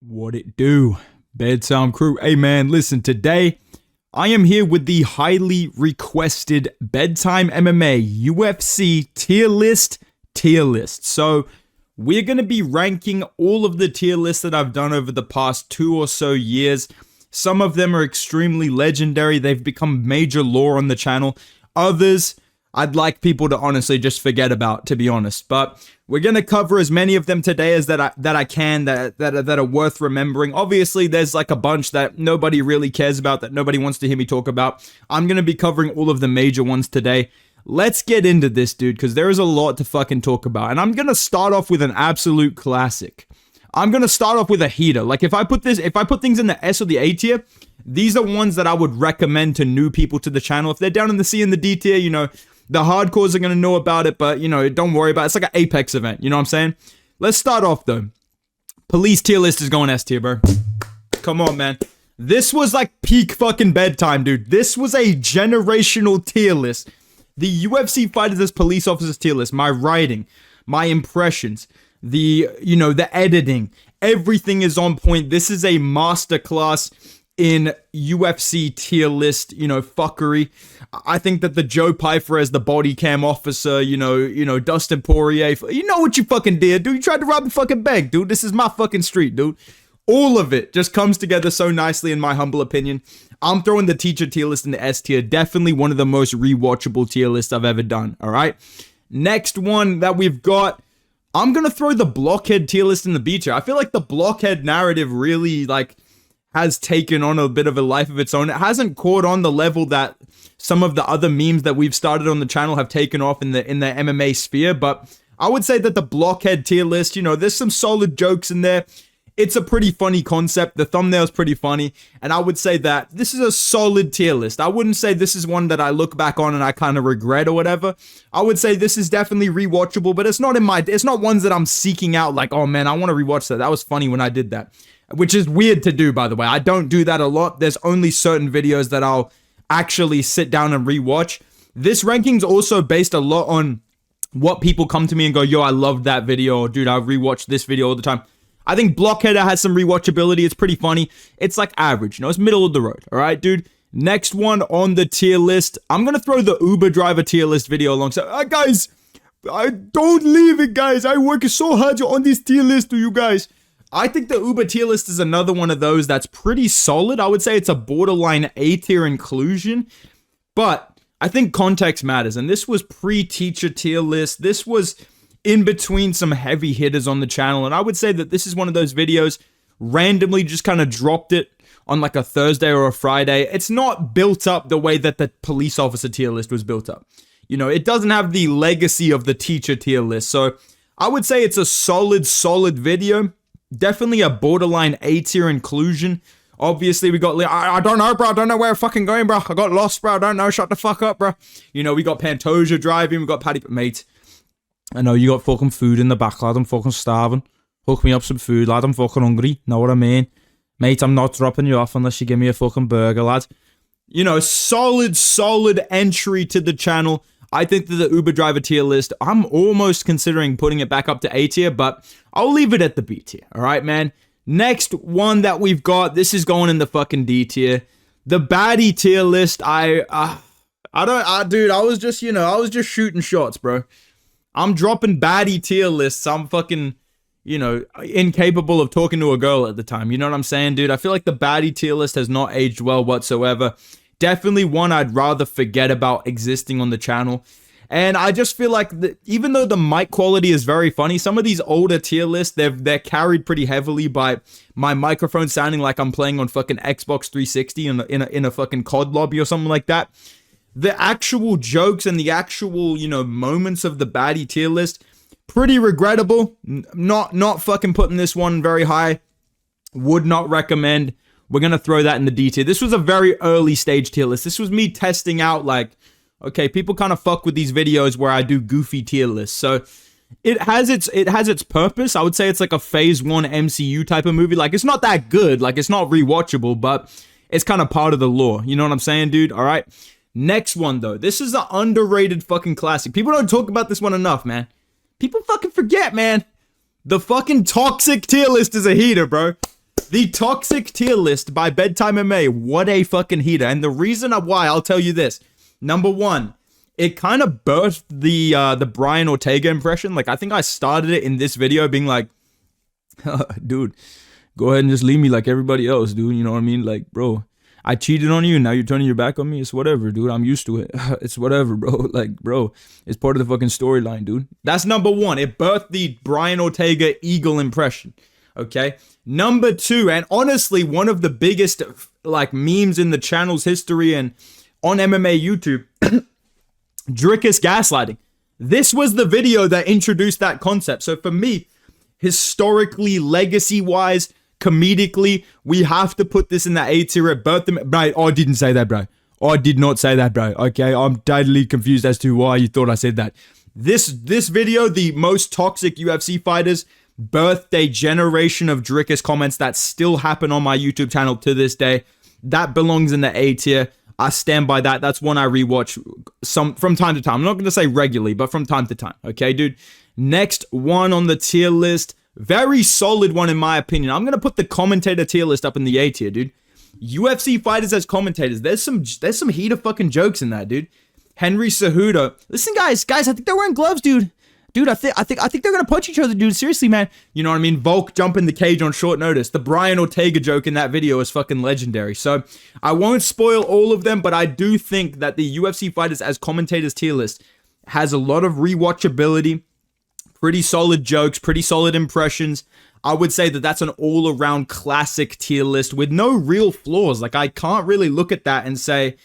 What it do, bedtime crew? Hey man, listen, today I am here with the highly requested Bedtime MMA UFC tier list. So we're going to be ranking all of the tier lists that I've done over the past 2 or so years. Some of them are extremely legendary. They've become major lore on the channel. Others, I'd like people to honestly just forget about, to be honest. But we're going to cover as many of them today as that I can that are worth remembering. Obviously, there's like a bunch that nobody really cares about, that nobody wants to hear me talk about. I'm going to be covering all of the major ones today. Let's get into this, dude, because there is a lot to fucking talk about. And I'm going to start off with an absolute classic. I'm going to start off with a heater. Like, if I put things in the S or the A tier, these are ones that I would recommend to new people to the channel. If they're down in the C and the D tier, you know, the hardcores are going to know about it, but, you know, don't worry about it. It's like an Apex event, you know what I'm saying? Let's start off, though. Police tier list is going S tier, bro. Come on, man. This was like peak fucking bedtime, dude. This was a generational tier list. The UFC Fighters As Police Officers tier list, my writing, my impressions, the editing, everything is on point. This is a masterclass in UFC tier list, fuckery. I think that the Joe Pyfer as the body cam officer, Dustin Poirier, you know what you fucking did, dude. You tried to rob the fucking bank, dude. This is my fucking street, dude. All of it just comes together so nicely, in my humble opinion. I'm throwing the teacher tier list in the S tier. Definitely one of the most rewatchable tier lists I've ever done, all right? Next one that we've got, I'm going to throw the Blockhead tier list in the B tier. I feel like the Blockhead narrative really, has taken on a bit of a life of its own. It hasn't caught on the level that some of the other memes that we've started on the channel have taken off in the MMA sphere, but I would say that the Blockhead tier list, there's some solid jokes in there. It's a pretty funny concept. The thumbnail's pretty funny, and I would say that this is a solid tier list. I wouldn't say this is one that I look back on and I kind of regret or whatever. I would say this is definitely rewatchable, but it's not ones that I'm seeking out like, oh man, I want to rewatch that. That was funny when I did that. Which is weird to do, by the way. I don't do that a lot. There's only certain videos that I'll actually sit down and rewatch. This ranking's also based a lot on what people come to me and go, yo, I loved that video, or dude, I rewatch this video all the time. I think Blockhead has some rewatchability. It's pretty funny. It's like average, it's middle of the road. All right, dude. Next one on the tier list, I'm gonna throw the Uber driver tier list video alongside. Guys, I don't leave it, guys. I work so hard on this tier list to you guys. I think the Uber tier list is another one of those that's pretty solid. I would say it's a borderline A tier inclusion, but I think context matters. And this was pre-teacher tier list. This was in between some heavy hitters on the channel. And I would say that this is one of those videos, randomly just kind of dropped it on like a Thursday or a Friday. It's not built up the way that the police officer tier list was built up. It doesn't have the legacy of the teacher tier list. So I would say it's a solid video. Definitely a borderline A tier inclusion. Obviously, we got, I don't know, bro. I don't know where I'm fucking going, bro. I got lost, bro. I don't know. Shut the fuck up, bro. We got Pantoja driving. We got Paddy, mate. I know you got fucking food in the back, lad. I'm fucking starving. Hook me up some food, lad. I'm fucking hungry. Know what I mean? Mate, I'm not dropping you off unless you give me a fucking burger, lad. Solid entry to the channel. I think that the Uber driver tier list, I'm almost considering putting it back up to A tier, but I'll leave it at the B tier. All right, man. Next one that we've got, this is going in the fucking D tier. The Baddie tier list, dude, I was just shooting shots, bro. I'm dropping Baddie tier lists. I'm fucking, incapable of talking to a girl at the time. You know what I'm saying, dude? I feel like the Baddie tier list has not aged well whatsoever. Definitely one I'd rather forget about existing on the channel. And I just feel like even though the mic quality is very funny, some of these older tier lists, they're carried pretty heavily by my microphone sounding like I'm playing on fucking Xbox 360 in a fucking COD lobby or something like that. The actual jokes and the actual, moments of the Baddie tier list, pretty regrettable. Not fucking putting this one very high. Would not recommend. We're going to throw that in the D tier. This was a very early stage tier list. This was me testing out okay, people kind of fuck with these videos where I do goofy tier lists. So it has its purpose. I would say it's like a phase 1 MCU type of movie. It's not that good. It's not rewatchable, but it's kind of part of the lore. You know what I'm saying, dude? All right. Next one, though. This is an underrated fucking classic. People don't talk about this one enough, man. People fucking forget, man. The fucking toxic tier list is a heater, bro. The toxic tier list by BedtimeMMA. What a fucking heater. And the reason why, I'll tell you this. Number one, it kind of birthed the Brian Ortega impression. Like, I think I started it in this video being like, dude, go ahead and just leave me like everybody else, dude. You know what I mean? Like, bro, I cheated on you and now you're turning your back on me. It's whatever, dude. I'm used to it. It's whatever, bro. Like, bro, it's part of the fucking storyline, dude. That's number one. It birthed the Brian Ortega eagle impression. Okay. Number two, and honestly, one of the biggest like memes in the channel's history and on MMA YouTube, Drickus gaslighting. This was the video that introduced that concept. So for me, historically, legacy-wise, comedically, we have to put this in the A tier. It birthed them. Bro, I didn't say that, bro. I did not say that, bro. Okay, I'm totally confused as to why you thought I said that. This video, the most toxic UFC fighters, birthed a generation of Drickus comments that still happen on my YouTube channel to this day. That belongs in the A tier. I stand by that. That's one I rewatch from time to time. I'm not going to say regularly, but from time to time. Okay, dude. Next one on the tier list. Very solid one in my opinion. I'm going to put the commentator tier list up in the A tier, dude. UFC Fighters As Commentators. There's some heater fucking jokes in that, dude. Henry Cejudo. Listen, guys, I think they're wearing gloves, dude. Dude, I think they're gonna punch each other, dude. Seriously, man. You know what I mean? Volk jump in the cage on short notice. The Brian Ortega joke in that video is fucking legendary. So I won't spoil all of them, but I do think that the UFC Fighters As Commentators tier list has a lot of rewatchability, pretty solid jokes, pretty solid impressions. I would say that that's an all-around classic tier list with no real flaws. Like, I can't really look at that and say,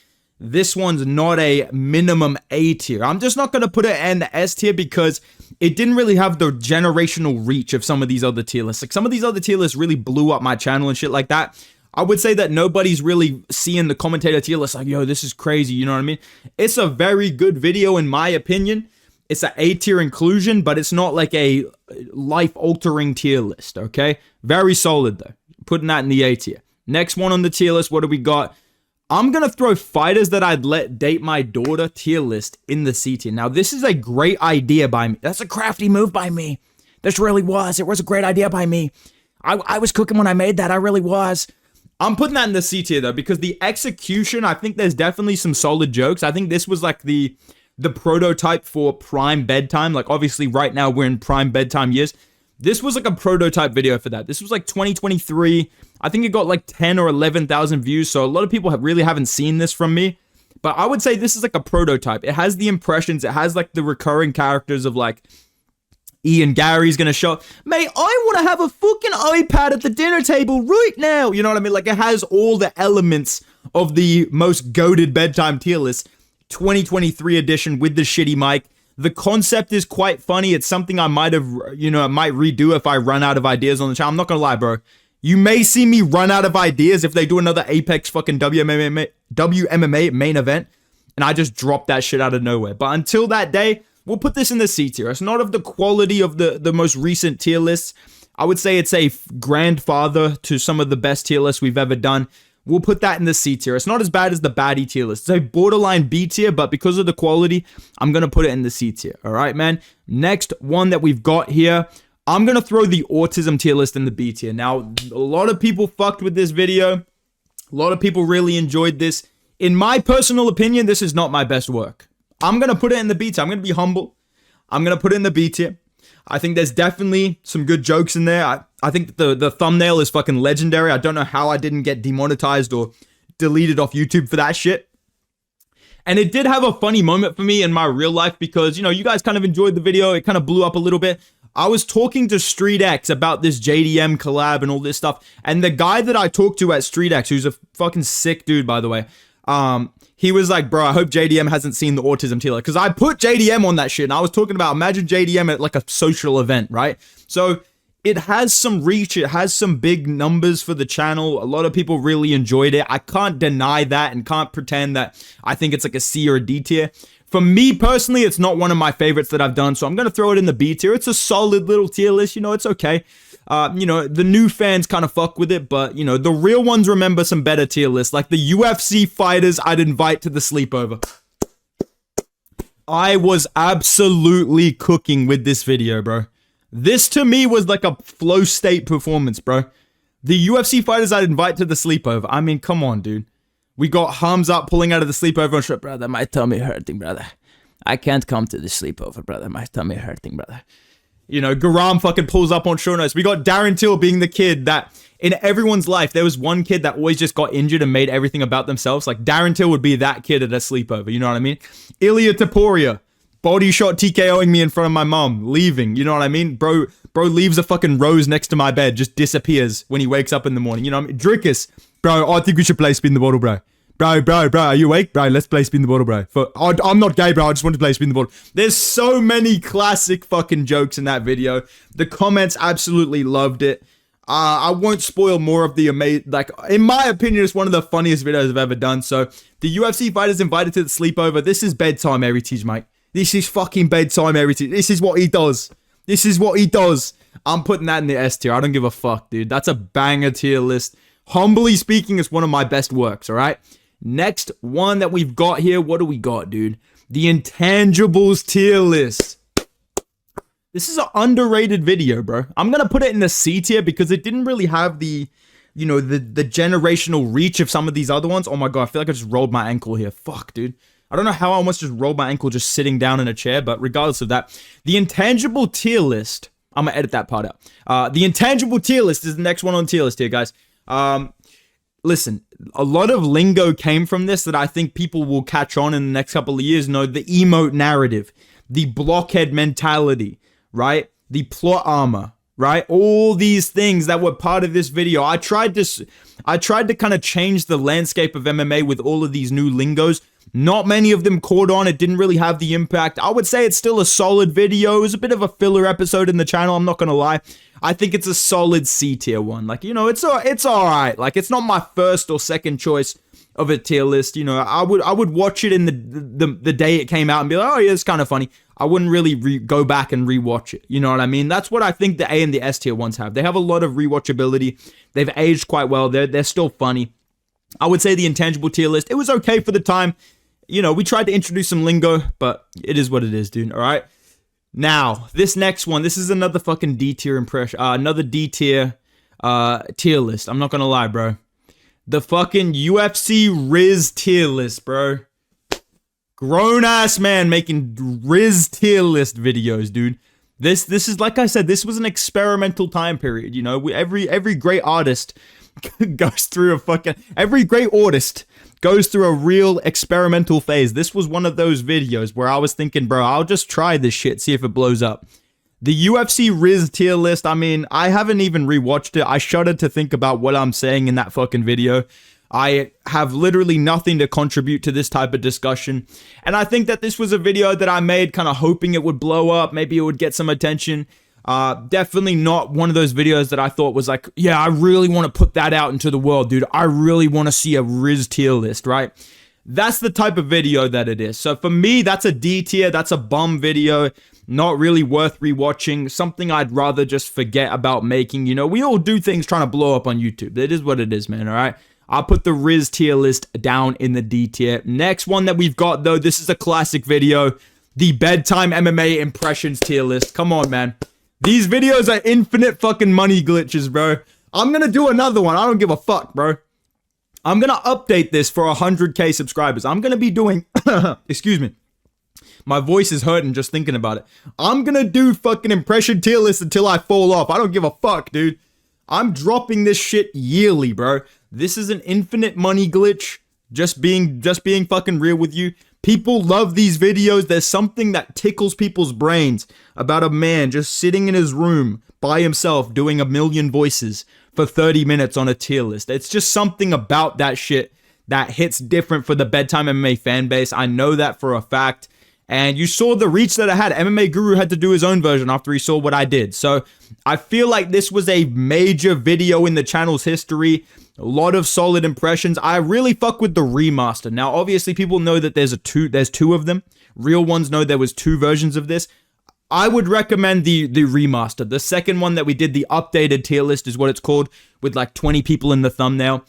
this one's not a minimum A tier. I'm just not going to put it in the S tier because it didn't really have the generational reach of some of these other tier lists. Like, some of these other tier lists really blew up my channel and shit like that. I would say that nobody's really seeing the commentator tier list like, yo, this is crazy. You know what I mean? It's a very good video in my opinion. It's an A tier inclusion, but it's not like a life-altering tier list, okay? Very solid, though. Putting that in the A tier. Next one on the tier list, what do we got? I'm going to throw fighters that I'd let date my daughter tier list in the C tier. Now, this is a great idea by me. That's a crafty move by me. This really was. It was a great idea by me. I was cooking when I made that. I really was. I'm putting that in the C tier, though, because the execution, I think there's definitely some solid jokes. I think this was like the prototype for prime bedtime. Like, obviously, right now, we're in prime bedtime years. This was like a prototype video for that. This was like 2023. I think it got like 10 or 11,000 views. So a lot of people really haven't seen this from me. But I would say this is like a prototype. It has the impressions. It has like the recurring characters of like Ian Gary's going to show up. Mate, I want to have a fucking iPad at the dinner table right now. You know what I mean? Like, it has all the elements of the most goated bedtime tier list. 2023 edition with the shitty mic. The concept is quite funny. It's something I might have, might redo if I run out of ideas on the channel. I'm not gonna lie, bro. You may see me run out of ideas if they do another Apex fucking WMMA main event, and I just drop that shit out of nowhere. But until that day, we'll put this in the C tier. It's not of the quality of the most recent tier lists. I would say it's a grandfather to some of the best tier lists we've ever done. We'll put that in the C tier. It's not as bad as the Baddie tier list. It's a borderline B tier, but because of the quality, I'm going to put it in the C tier. All right, man. Next one that we've got here, I'm going to throw the Autism tier list in the B tier. Now, a lot of people fucked with this video. A lot of people really enjoyed this. In my personal opinion, this is not my best work. I'm going to put it in the B tier. I'm going to be humble. I'm going to put it in the B tier. I think there's definitely some good jokes in there. I think the thumbnail is fucking legendary. I don't know how I didn't get demonetized or deleted off YouTube for that shit. And it did have a funny moment for me in my real life because, you guys kind of enjoyed the video. It kind of blew up a little bit. I was talking to StreetX about this JDM collab and all this stuff. And the guy that I talked to at StreetX, who's a fucking sick dude, by the way, he was like, bro, I hope JDM hasn't seen the Autism tier list. Because I put JDM on that shit. And I was talking about, imagine JDM at like a social event, right? So it has some reach. It has some big numbers for the channel. A lot of people really enjoyed it. I can't deny that and can't pretend that I think it's like a C or a D tier. For me personally, it's not one of my favorites that I've done. So I'm going to throw it in the B tier. It's a solid little tier list. It's okay. The new fans kind of fuck with it, but, the real ones remember some better tier lists, like the UFC fighters I'd invite to the sleepover. I was absolutely cooking with this video, bro. This, to me, was like a flow state performance, bro. The UFC fighters I'd invite to the sleepover. I mean, come on, dude. We got Hums up pulling out of the sleepover and shit, brother, my tummy hurting, brother. I can't come to the sleepover, brother. My tummy hurting, brother. You know, Garam fucking pulls up on short notice. We got Darren Till being the kid that in everyone's life, there was one kid that always just got injured and made everything about themselves. Like Darren Till would be that kid at a sleepover. You know what I mean? Ilya Taporia, body shot TKOing me in front of my mom, leaving. You know what I mean? Bro leaves a fucking rose next to my bed, just disappears when he wakes up in the morning. You know what I mean? Drickus, bro, I think we should play spin the bottle, bro. Bro, are you awake? Bro, let's play spin the bottle, bro. I'm not gay, bro. I just want to play spin the bottle. There's so many classic fucking jokes in that video. The comments absolutely loved it. I won't spoil more of the amazing, like, in my opinion, it's one of the funniest videos I've ever done. So, the UFC fighters invited to the sleepover. This is bedtime heritage, mate. This is fucking bedtime heritage. This is what he does. This is what he does. I'm putting that in the S tier. I don't give a fuck, dude. That's a banger tier list. Humbly speaking, it's one of my best works, all right? Next one that we've got here, what do we got, dude? The Intangibles tier list. This is an underrated video, bro. I'm going to put it in the C tier because it didn't really have the, you know, the generational reach of some of these other ones. Oh my God, I feel like I just rolled my ankle here. Fuck, dude. I don't know how I almost just rolled my ankle just sitting down in a chair, but regardless of that, the Intangible tier list, I'm going to edit that part out. The Intangible tier list is the next one on tier list here, guys. Listen, a lot of lingo came from this that I think people will catch on in the next couple of years. No, the emote narrative, the blockhead mentality, right? The plot armor, right? All these things that were part of this video. I tried to kind of change the landscape of MMA with all of these new lingos. Not many of them caught on. It didn't really have the impact. I would say it's still a solid video. It was a bit of a filler episode in the channel. I'm not going to lie. I think it's a solid C tier one. Like, you know, it's all right. Like, it's not my first or second choice of a tier list. You know, I would watch it in the day it came out and be like, oh yeah, it's kind of funny. I wouldn't really go back and rewatch it. You know what I mean? That's what I think the A and the S tier ones have. They have a lot of rewatchability. They've aged quite well. They're still funny. I would say the Intangible tier list, it was okay for the time. You know, we tried to introduce some lingo, but it is what it is, dude. All right. Now, this next one, this is another fucking D tier impression, another D tier tier list. I'm not gonna lie, bro. The fucking UFC Riz tier list, bro. Grown ass man making Riz tier list videos, dude. This is, like I said, this was an experimental time period. You know, every great artist goes through every great artist goes through a real experimental phase. This was one of those videos where I was thinking, bro, I'll just try this shit, see if it blows up. The UFC Riz tier list, I mean, I haven't even rewatched it. I shudder to think about what I'm saying in that fucking video. I have literally nothing to contribute to this type of discussion. And I think that this was a video that I made kind of hoping it would blow up. Maybe it would get some attention. Definitely not one of those videos that I thought was like, yeah, I really want to put that out into the world, dude. I really want to see a Riz tier list, right? That's the type of video that it is. So for me, that's a D tier. That's a bum video. Not really worth rewatching. Something I'd rather just forget about making. You know, we all do things trying to blow up on YouTube. It is what it is, man, all right? I'll put the Riz tier list down in the D tier. Next one that we've got, though, this is a classic video. The Bedtime MMA Impressions tier list. Come on, man. These videos are infinite fucking money glitches, bro. I'm gonna do another one. I don't give a fuck, bro. I'm gonna update this for 100K subscribers. I'm gonna be doing... Excuse me. My voice is hurting just thinking about it. I'm gonna do fucking impression tier lists until I fall off. I don't give a fuck, dude. I'm dropping this shit yearly, bro. This is an infinite money glitch. Just being fucking real with you. People love these videos. There's something that tickles people's brains about a man just sitting in his room by himself doing a million voices for 30 minutes on a tier list. It's just something about that shit that hits different for the Bedtime MMA fan base. I know that for a fact. And you saw the reach that I had. MMA Guru had to do his own version after he saw what I did. So I feel like this was a major video in the channel's history. A lot of solid impressions. I really fuck with the remaster. Now, obviously, people know that there's two of them. Real ones know there was two versions of this. I would recommend the remaster. The second one that we did, the updated tier list is what it's called, with like 20 people in the thumbnail.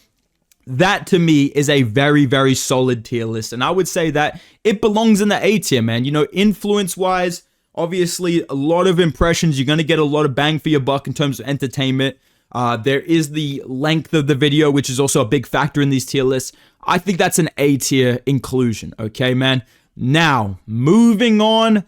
That, to me, is a very, very solid tier list. And I would say that it belongs in the A tier, man. You know, influence-wise, obviously, a lot of impressions. You're going to get a lot of bang for your buck in terms of entertainment. There is the length of the video, which is also a big factor in these tier lists. I think that's an A tier inclusion. Okay, man. Now, moving on.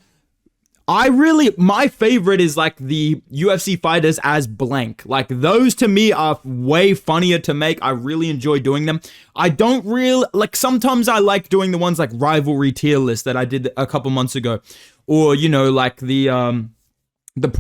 My favorite is like the UFC Fighters As blank. Like those to me are way funnier to make. I really enjoy doing them. I don't really, like sometimes I like doing the ones like Rivalry Tier List that I did a couple months ago. Or, you know, like the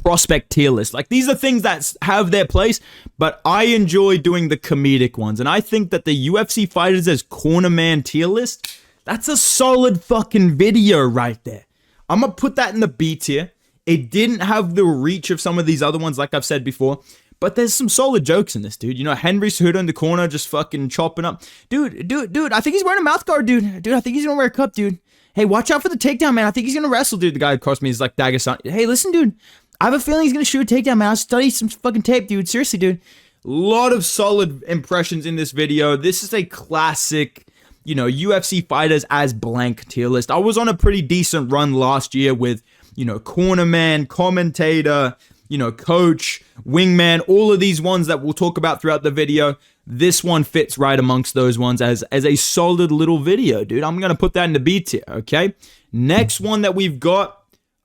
Prospect Tier List. Like these are things that have their place, but I enjoy doing the comedic ones. And I think that the UFC Fighters As Cornerman Tier List, that's a solid fucking video right there. I'm going to put that in the B tier. It didn't have the reach of some of these other ones, like I've said before, but there's some solid jokes in this, dude. You know, Henry Cejudo in the corner just fucking chopping up. Dude, I think he's wearing a mouth guard, dude. Dude, I think he's going to wear a cup, dude. Hey, watch out for the takedown, man. I think he's going to wrestle, dude. The guy across me is like Dagestan. Hey, listen, dude. I have a feeling he's going to shoot a takedown, man. I'll study some fucking tape, dude. Seriously, dude. A lot of solid impressions in this video. This is a classic, you know, UFC Fighters As blank tier list. I was on a pretty decent run last year with, you know, Cornerman, Commentator, you know, Coach, Wingman, all of these ones that we'll talk about throughout the video. This one fits right amongst those ones as a solid little video, dude. I'm going to put that in the B tier, okay? Next one that we've got,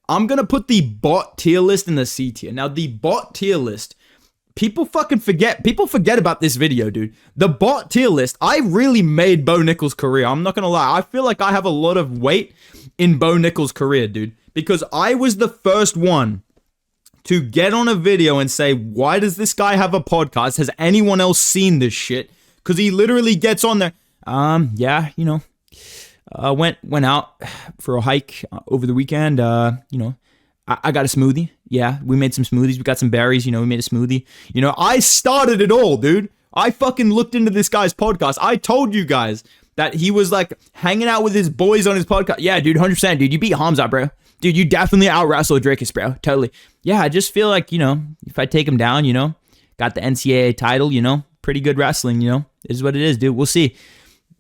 I'm going to put the bot tier list in the C tier. Now, the bot tier list, people forget about this video, dude. The bot tier list, I really made Bo Nickal's career. I'm not going to lie. I feel like I have a lot of weight in Bo Nickal's career, dude. Because I was the first one to get on a video and say, why does this guy have a podcast? Has anyone else seen this shit? Because he literally gets on there. Yeah, you know, went out for a hike over the weekend. You know, I got a smoothie. Yeah, we made some smoothies. We got some berries. You know, we made a smoothie. You know, I started it all, dude. I fucking looked into this guy's podcast. I told you guys that he was like hanging out with his boys on his podcast. Yeah, dude, 100%. Dude, you beat Hamza, bro. Dude, you definitely out-wrestled Drakus, bro. Totally. Yeah, I just feel like, you know, if I take him down, you know, got the NCAA title, you know, pretty good wrestling, you know. It is what it is, dude. We'll see.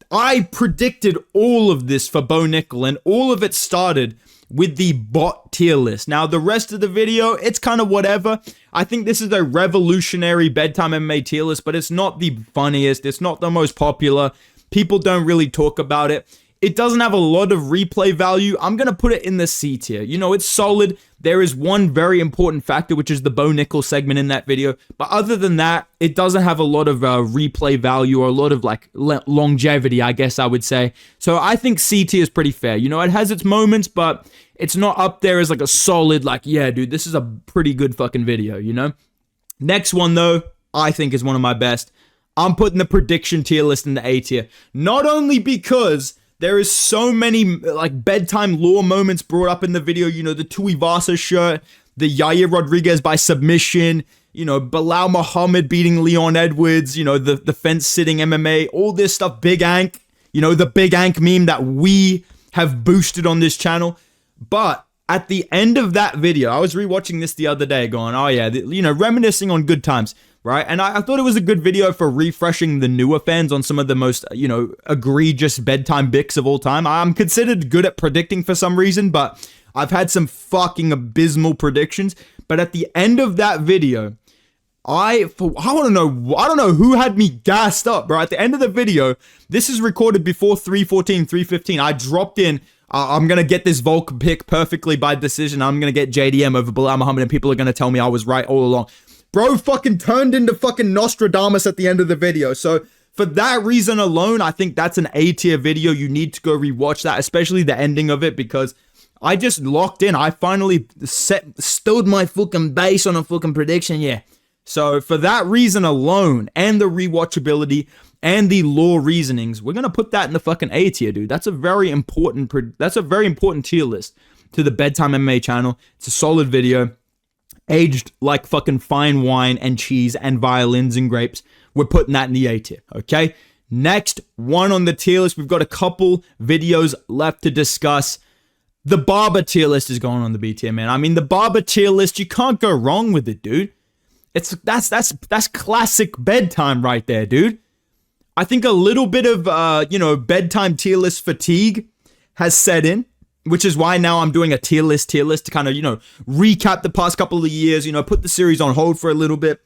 I predicted all of this for Bo Nickal, and all of it started with the bot tier list. Now, the rest of the video, it's kind of whatever. I think this is a revolutionary bedtime MMA tier list, but it's not the funniest. It's not the most popular. People don't really talk about it. It doesn't have a lot of replay value. I'm going to put it in the C tier. You know, it's solid. There is one very important factor, which is the Bo Nickal segment in that video. But other than that, it doesn't have a lot of replay value or a lot of like longevity, I guess I would say. So I think C tier is pretty fair. You know, it has its moments, but it's not up there as like a solid, like, yeah, dude, this is a pretty good fucking video, you know? Next one, though, I think is one of my best. I'm putting the prediction tier list in the A tier. Not only because there is so many like bedtime lore moments brought up in the video, you know, the Tuivasa shirt, the Yair Rodriguez by submission, you know, Bilal Muhammad beating Leon Edwards, you know, the fence sitting MMA, all this stuff, Big Ank, you know, the Big Ank meme that we have boosted on this channel. But at the end of that video, I was rewatching this the other day going, oh yeah, you know, reminiscing on good times. Right, and I thought it was a good video for refreshing the newer fans on some of the most, you know, egregious bedtime bics of all time. I'm considered good at predicting for some reason, but I've had some fucking abysmal predictions. But at the end of that video, I don't know who had me gassed up, bro. At the end of the video, this is recorded before 3:14, 3:15. I dropped in. I'm going to get this Volk pick perfectly by decision. I'm going to get JDM over Bilal Muhammad, and people are going to tell me I was right all along. Bro fucking turned into fucking Nostradamus at the end of the video. So for that reason alone, I think that's an A tier video. You need to go rewatch that, especially the ending of it, because I just locked in. I finally stood my fucking base on a fucking prediction. Yeah. So for that reason alone, and the rewatchability and the lore reasonings, we're going to put that in the fucking A tier, dude. That's a very important tier list to the Bedtime MMA channel. It's a solid video. Aged like fucking fine wine and cheese and violins and grapes. We're putting that in the A tier, okay? Next one on the tier list, we've got a couple videos left to discuss. The Barber tier list is going on the B tier, man. I mean, the Barber tier list, you can't go wrong with it, dude. That's classic bedtime right there, dude. I think a little bit of, you know, bedtime tier list fatigue has set in, which is why now I'm doing a tier list to kind of, you know, recap the past couple of years, you know, put the series on hold for a little bit.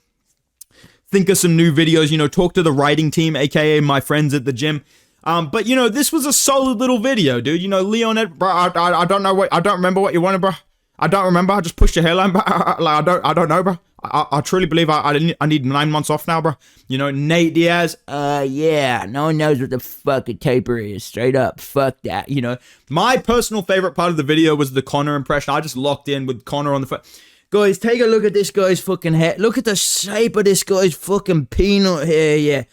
think of some new videos, you know, talk to the writing team, aka my friends at the gym. But you know, this was a solid little video, dude. You know, Leonette, bro, I don't know what, I don't remember what you wanted, bro. I don't remember. I just pushed your hairline, bro. Like, I don't know, bro. I truly believe I need 9 months off now, bro. You know, Nate Diaz. Yeah, no one knows what the fuck a taper is. Straight up, fuck that. You know, my personal favorite part of the video was the Connor impression. I just locked in with Connor on the foot. Guys, take a look at this guy's fucking head. Look at the shape of this guy's fucking peanut hair, yeah.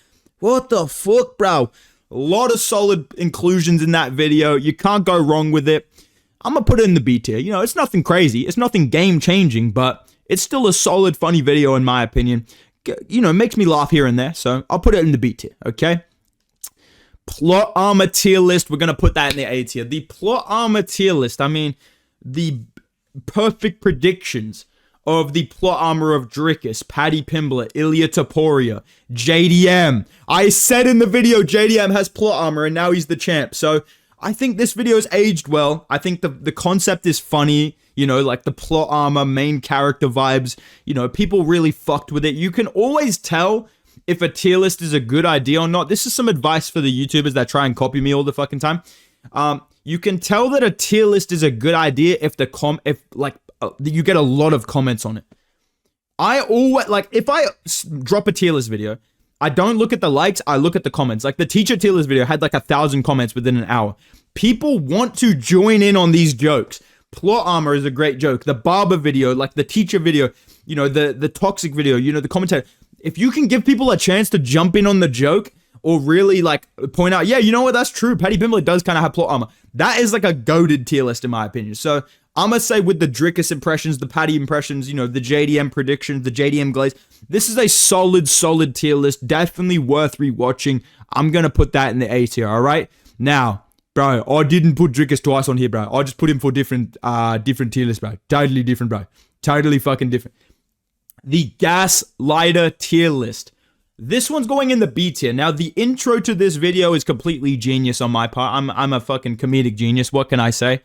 What the fuck, bro? A lot of solid inclusions in that video. You can't go wrong with it. I'm gonna put it in the B tier. You know, it's nothing crazy. It's nothing game-changing, but it's still a solid, funny video in my opinion. You know, makes me laugh here and there, so I'll put it in the B tier, okay? Plot armor tier list, we're gonna put that in the A tier. The plot armor tier list, I mean, the perfect predictions of the plot armor of Drickus, Paddy Pimblett, Ilya Taporia, JDM. I said in the video, JDM has plot armor, and now he's the champ, so I think this video's aged well. I think the concept is funny, you know, like the plot armor, main character vibes, you know, people really fucked with it. You can always tell if a tier list is a good idea or not. This is some advice for the YouTubers that try and copy me all the fucking time. You can tell that a tier list is a good idea if you get a lot of comments on it. I always, like, if I drop a tier list video, I don't look at the likes, I look at the comments. Like the teacher tier list video had like 1,000 comments within an hour. People want to join in on these jokes. Plot armor is a great joke. The Barber video, like the teacher video, you know, the toxic video, you know, the commentator. If you can give people a chance to jump in on the joke or really like point out, yeah, you know what, that's true. Paddy Pimblett does kind of have plot armor. That is like a goated tier list in my opinion. So I'm going to say with the Drickus impressions, the Paddy impressions, you know, the JDM predictions, the JDM glaze, this is a solid tier list. Definitely worth rewatching. I'm going to put that in the A tier, all right? Now, bro, I didn't put Drickus twice on here, bro. I just put him for different tier lists, bro. Totally different, bro. Totally fucking different. The Gaslighter tier list. This one's going in the B tier. Now, the intro to this video is completely genius on my part. I'm a fucking comedic genius. What can I say?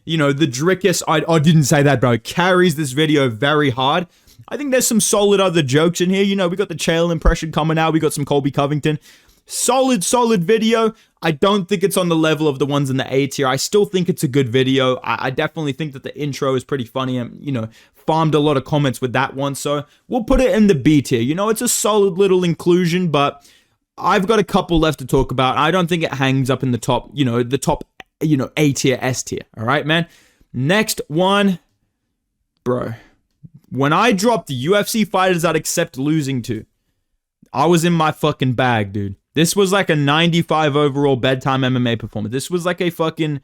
You know, the Drickus, I didn't say that, bro, carries this video very hard. I think there's some solid other jokes in here. You know, we got the Chael impression coming out. We got some Colby Covington. Solid video. I don't think it's on the level of the ones in the A tier. I still think it's a good video. I definitely think that the intro is pretty funny and, you know, farmed a lot of comments with that one. So we'll put it in the B tier. You know, it's a solid little inclusion, but I've got a couple left to talk about. I don't think it hangs up in the top, you know, A tier, S tier. All right, man. Next one, bro. When I dropped the UFC fighters I'd accept losing to, I was in my fucking bag, dude. This was like a 95 overall bedtime MMA performance. This was like a fucking,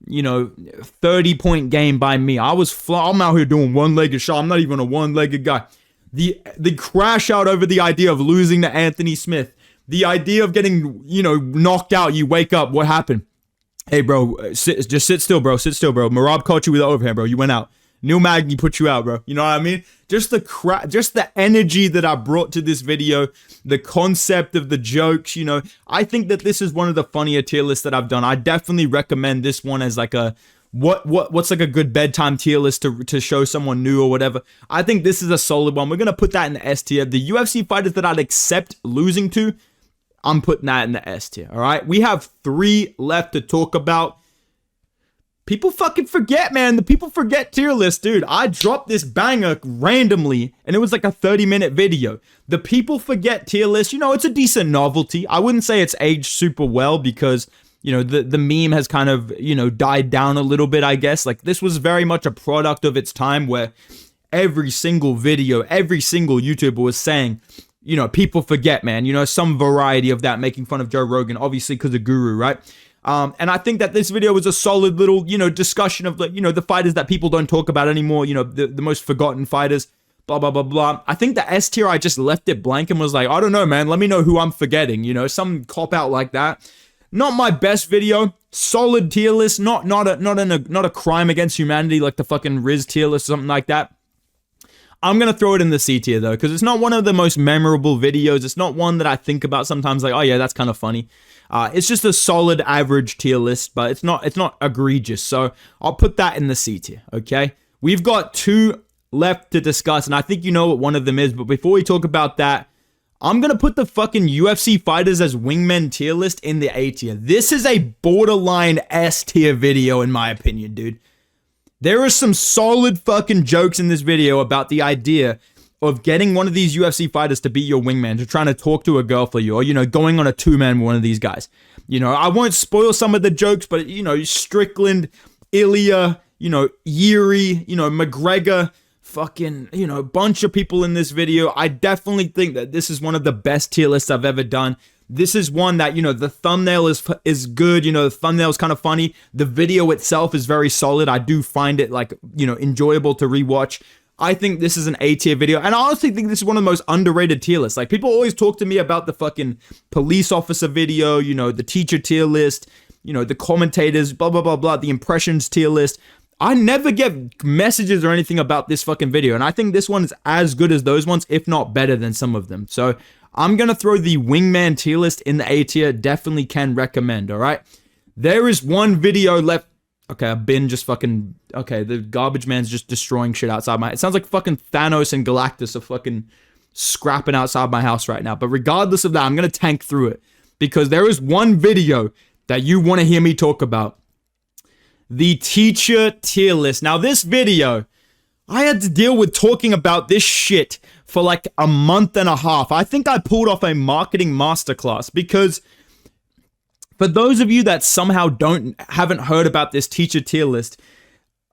you know, 30-point game by me. I'm out here doing one-legged shot. I'm not even a one-legged guy. The crash out over the idea of losing to Anthony Smith. The idea of getting, you know, knocked out. You wake up. What happened? Hey, bro, just sit still, bro. Sit still, bro. Marab caught you with the overhand, bro. You went out. Neil Magny put you out, bro. You know what I mean? Just the energy that I brought to this video, the concept of the jokes, you know. I think that this is one of the funnier tier lists that I've done. I definitely recommend this one as like a what's like a good bedtime tier list to show someone new or whatever. I think this is a solid one. We're gonna put that in the S tier. The UFC fighters that I'd accept losing to, I'm putting that in the S tier. All right, we have 3 left to talk about. People fucking forget, man. The people forget tier list, dude. I dropped this banger randomly, and it was like a 30-minute video. The people forget tier list. You know, it's a decent novelty. I wouldn't say it's aged super well because, you know, the meme has kind of, you know, died down a little bit, I guess. Like, this was very much a product of its time where every single video, every single YouTuber was saying, you know, people forget, man. You know, some variety of that, making fun of Joe Rogan, obviously because of Guru, right? And I think that this video was a solid little, you know, discussion of the, you know, the fighters that people don't talk about anymore, you know, the most forgotten fighters, blah, blah, blah, blah. I think the S tier, I just left it blank and was like, I don't know, man, let me know who I'm forgetting, you know, some cop out like that. Not my best video, solid tier list, not a crime against humanity like the fucking Riz tier list or something like that. I'm going to throw it in the C tier though, because it's not one of the most memorable videos. It's not one that I think about sometimes like, oh yeah, that's kind of funny. It's just a solid average tier list, but it's not egregious. So I'll put that in the C tier, okay? We've got 2 left to discuss, and I think you know what one of them is. But before we talk about that, I'm going to put the fucking UFC Fighters As Wingmen tier list in the A tier. This is a borderline S tier video in my opinion, dude. There are some solid fucking jokes in this video about the idea of getting one of these UFC fighters to be your wingman, to trying to talk to a girl for you, or, you know, going on a two-man with one of these guys. You know, I won't spoil some of the jokes, but, you know, Strickland, Ilya, you know, Yuri, you know, McGregor, fucking, you know, bunch of people in this video. I definitely think that this is one of the best tier lists I've ever done. This is one that, you know, the thumbnail is good. You know, the thumbnail is kind of funny. The video itself is very solid. I do find it, like, you know, enjoyable to rewatch. I think this is an A tier video, and I honestly think this is one of the most underrated tier lists. Like, people always talk to me about the fucking police officer video, you know, the teacher tier list, you know, the commentators, blah, blah, blah, blah, the impressions tier list. I never get messages or anything about this fucking video, and I think this one is as good as those ones, if not better than some of them. So I'm going to throw the Wingman tier list in the A tier. Definitely can recommend, all right? There is one video left. Okay, I've been just fucking... Okay, the garbage man's just destroying shit outside my... It sounds like fucking Thanos and Galactus are fucking scrapping outside my house right now. But regardless of that, I'm going to tank through it. Because there is one video that you want to hear me talk about. The teacher tier list. Now, this video, I had to deal with talking about this shit for like a month and a half. I think I pulled off a marketing masterclass because... For those of you that somehow haven't heard about this teacher tier list,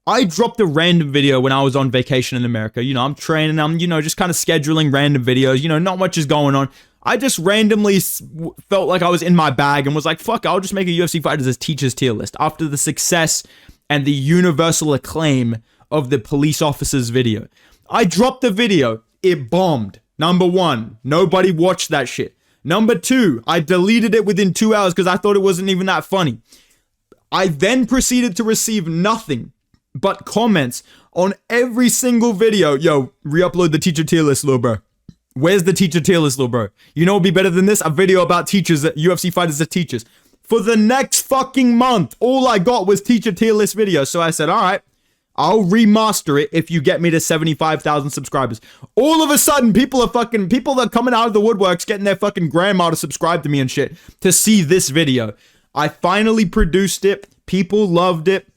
I dropped a random video when I was on vacation in America. You know, I'm training, I'm, you know, just kind of scheduling random videos. You know, not much is going on. I just randomly felt like I was in my bag and was like, fuck, I'll just make a UFC Fighters As Teachers tier list after the success and the universal acclaim of the police officers video. I dropped the video. It bombed. Number one, nobody watched that shit. Number two, I deleted it within 2 hours because I thought it wasn't even that funny. I then proceeded to receive nothing but comments on every single video. Yo, re-upload the teacher tier list, little bro. Where's the teacher tier list, little bro? You know what would be better than this? A video about teachers, UFC Fighters As Teachers. For the next fucking month, all I got was teacher tier list videos. So I said, all right, I'll remaster it if you get me to 75,000 subscribers. All of a sudden, people that are coming out of the woodworks, getting their fucking grandma to subscribe to me and shit to see this video. I finally produced it. People loved it.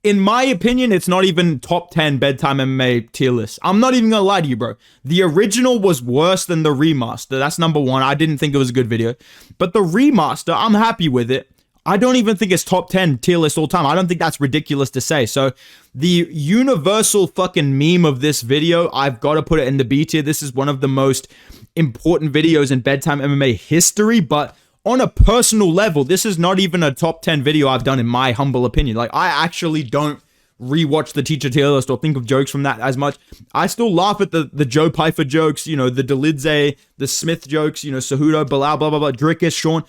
In my opinion, it's not even top 10 Bedtime MMA tier list. I'm not even gonna lie to you, bro. The original was worse than the remaster. That's number one. I didn't think it was a good video. But the remaster, I'm happy with it. I don't even think it's top 10 tier list all time. I don't think that's ridiculous to say. So the universal fucking meme of this video, I've got to put it in the B tier. This is one of the most important videos in Bedtime MMA history. But on a personal level, this is not even a top 10 video I've done in my humble opinion. Like, I actually don't rewatch the teacher tier list or think of jokes from that as much. I still laugh at the Joe Pyfer jokes, you know, the Delidze, the Smith jokes, you know, Cejudo, Bilal, blah, blah, blah, Drickus, Sean.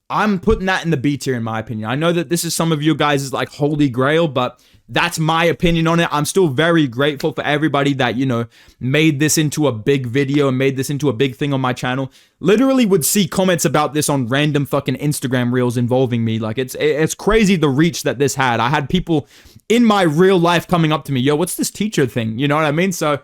I'm putting that in the B tier in my opinion. I know that this is some of you guys' like holy grail, but that's my opinion on it. I'm still very grateful for everybody that, you know, made this into a big video and made this into a big thing on my channel. Literally would see comments about this on random fucking Instagram reels involving me. Like, it's crazy the reach that this had. I had people in my real life coming up to me, yo, what's this teacher thing? You know what I mean? So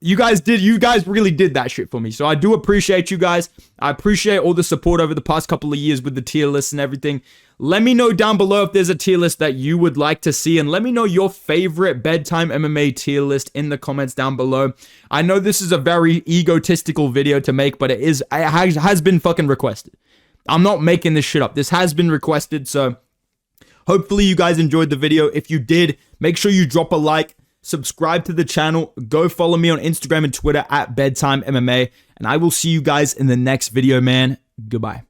you guys really did that shit for me. So I do appreciate you guys. I appreciate all the support over the past couple of years with the tier lists and everything. Let me know down below if there's a tier list that you would like to see, and let me know your favorite Bedtime MMA tier list in the comments down below. I know this is a very egotistical video to make, but it has been fucking requested. I'm not making this shit up. This has been requested, so hopefully you guys enjoyed the video. If you did, make sure you drop a like. Subscribe to the channel, go follow me on Instagram and Twitter at BedtimeMMA, and I will see you guys in the next video, man. Goodbye.